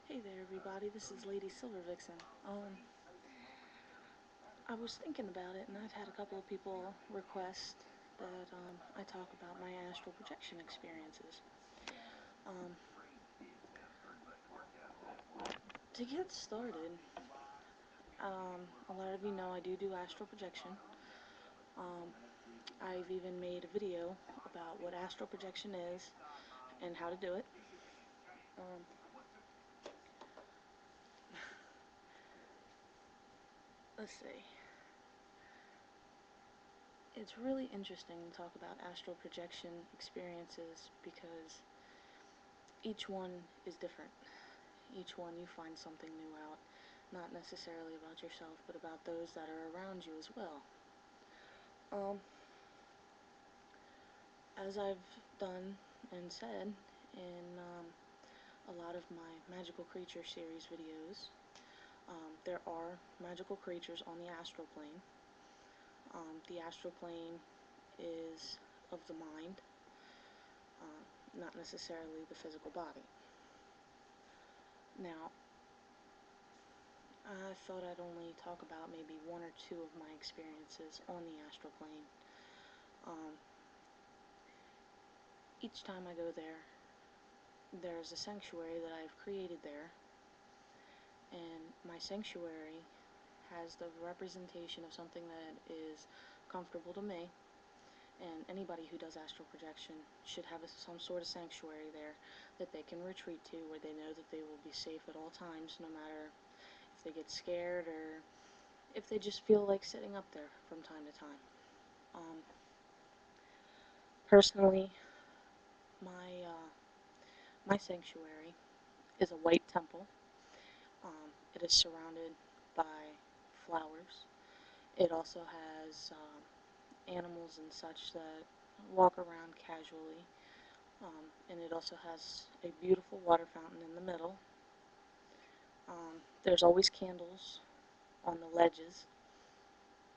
Hey there everybody, this is Lady Silver Vixen. I was thinking about it and I've had a couple of people request that I talk about my astral projection experiences. Um, to get started, a lot of you know I do astral projection. Um, I've even made a video about what astral projection is and how to do it. Um, let's see. It's really interesting to talk about astral projection experiences because each one is different. Each one you find something new out, not necessarily about yourself, but about those that are around you as well. As I've done and said in a lot of my Magical Creature series videos, there are magical creatures on the astral plane. The astral plane is of the mind, not necessarily the physical body. Now, I thought I'd only talk about maybe one or two of my experiences on the astral plane. Each time I go there, there's a sanctuary that I've created there, and my sanctuary has the representation of something that is comfortable to me, and anybody who does astral projection should have some sort of sanctuary there that they can retreat to, where they know that they will be safe at all times, no matter if they get scared or if they just feel like sitting up there from time to time. Personally, my sanctuary is a white temple. It is surrounded by flowers. It also has animals and such that walk around casually. And it also has a beautiful water fountain in the middle. There's always candles on the ledges.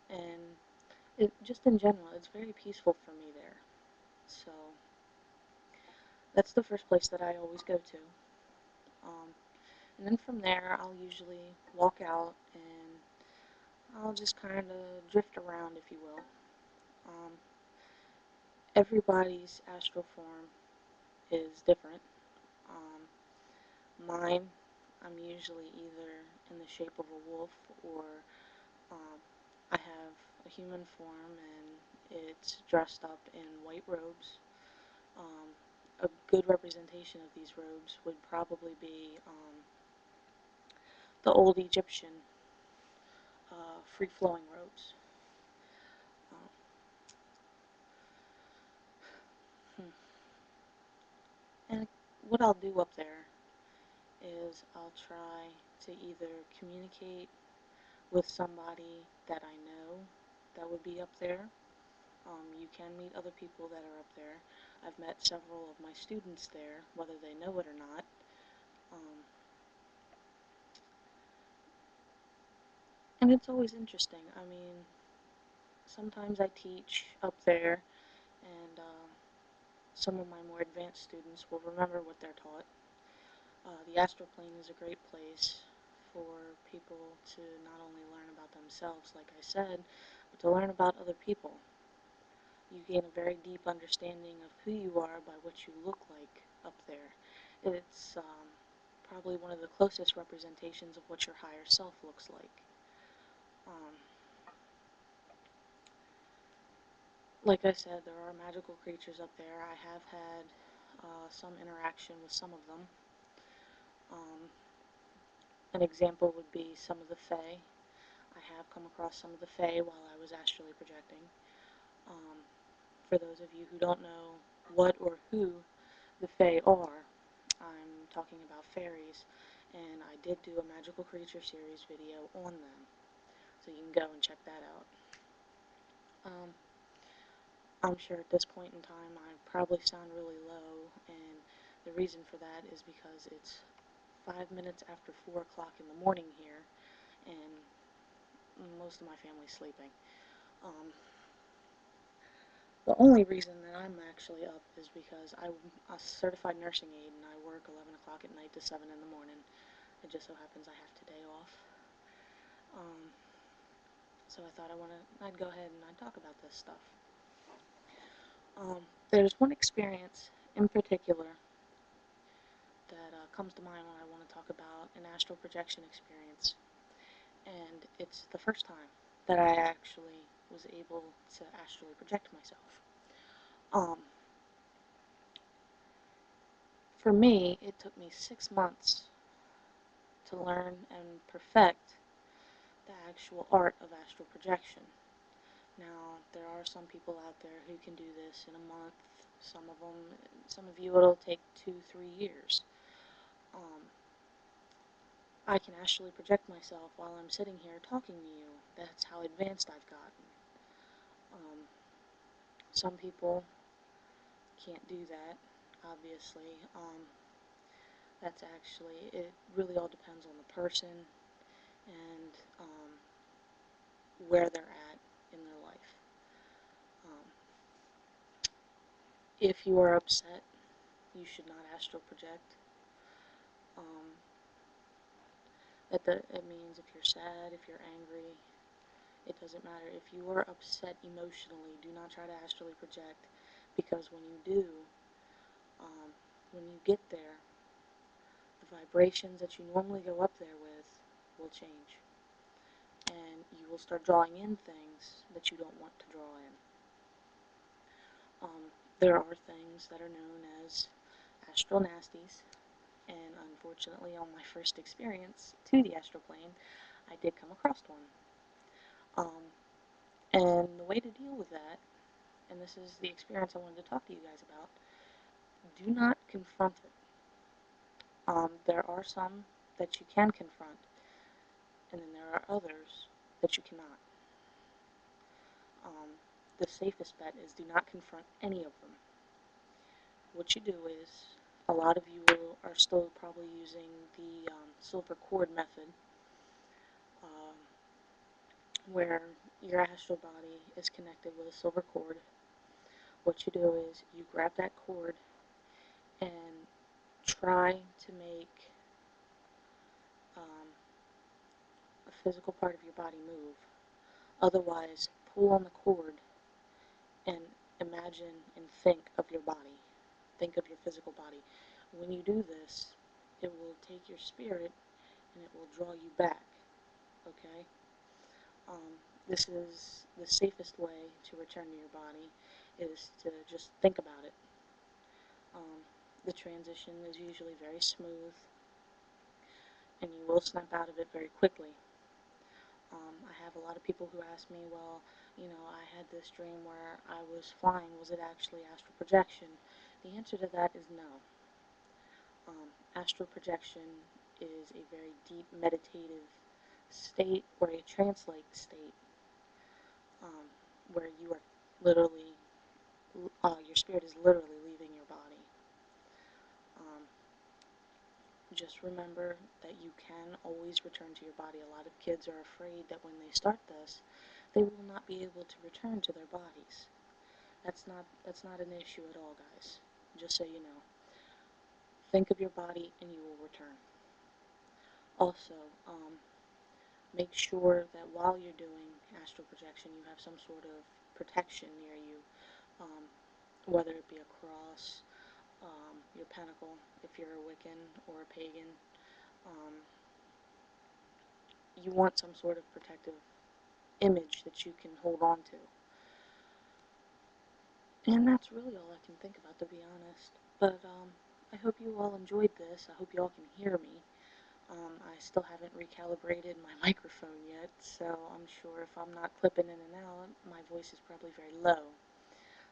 And just in general, it's very peaceful for me there. So that's the first place that I always go to. And then from there, I'll usually walk out and I'll just kind of drift around, if you will. Everybody's astral form is different. Mine, I'm usually either in the shape of a wolf or I have a human form and it's dressed up in white robes. A good representation of these robes would probably be the old Egyptian free-flowing robes. And what I'll do up there is I'll try to either communicate with somebody that I know that would be up there. You can meet other people that are up there. I've met several of my students there, whether they know it or not. And it's always interesting. I mean, sometimes I teach up there, and some of my more advanced students will remember what they're taught. The astral plane is a great place for people to not only learn about themselves, like I said, but to learn about other people. You gain a very deep understanding of who you are by what you look like up there. It's probably one of the closest representations of what your higher self looks like. Like I said, there are magical creatures up there. I have had some interaction with some of them. An example would be some of the Fae. I have come across some of the Fae while I was astrally projecting. For those of you who don't know what or who the Fae are, I'm talking about fairies, and I did do a magical creature series video on them, so you can go and check that out. I'm sure at this point in time I probably sound really low, and the reason for that is because it's 5 minutes after 4 o'clock in the morning here, and most of my family's sleeping. The only reason that I'm actually up is because I'm a certified nursing aide and I work 11 o'clock at night to 7 in the morning. It just so happens I have today off. Um, so I thought I'd go ahead and I'd talk about this stuff. There's one experience in particular that comes to mind when I want to talk about an astral projection experience, and it's the first time that I actually was able to astrally project myself. Um, for me, it took me 6 months to learn and perfect the actual art of astral projection. Now, there are some people out there who can do this in a month. Some of you, it'll take 2, 3 years. I can actually project myself while I'm sitting here talking to you. That's how advanced I've gotten. Some people can't do that, obviously. It really all depends on the person and where they're at in their life. If you are upset, you should not astral project. It means if you're sad, if you're angry, it doesn't matter. If you are upset emotionally, do not try to astrally project, because when you do, when you get there, the vibrations that you normally go up there with will change. And you will start drawing in things that you don't want to draw in. There are things that are known as astral nasties, and unfortunately on my first experience to the astral plane, I did come across one. And the way to deal with that, and this is the experience I wanted to talk to you guys about, do not confront it. There are some that you can confront, and then there are others that you cannot. The safest bet is do not confront any of them. What you do is, a lot of you are still probably using the silver cord method, where your astral body is connected with a silver cord. What you do is you grab that cord and try to make a physical part of your body move. Otherwise, pull on the cord and imagine and think of your body. Think of your physical body. When you do this, it will take your spirit and it will draw you back. Okay? This is the safest way to return to your body, is to just think about it. The transition is usually very smooth, and you will snap out of it very quickly. I have a lot of people who ask me, well, I had this dream where I was flying. Was it actually astral projection? The answer to that is no. Astral projection is a very deep meditative state, or a trance-like state, where you are literally, your spirit is literally leaving your body. Just remember that you can always return to your body. A lot of kids are afraid that when they start this, they will not be able to return to their bodies. That's not an issue at all, guys. Just so you know. Think of your body and you will return. Also, make sure that while you're doing astral projection, you have some sort of protection near you, whether it be a cross, your pentacle, if you're a Wiccan or a pagan. You want some sort of protective image that you can hold on to. And that's really all I can think about, to be honest. But I hope you all enjoyed this. I hope you all can hear me. I still haven't recalibrated my microphone yet, so I'm sure if I'm not clipping in and out, my voice is probably very low.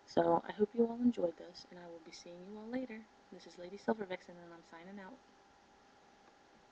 So I hope you all enjoyed this, and I will be seeing you all later. This is Lady Silver Vixen, and I'm signing out.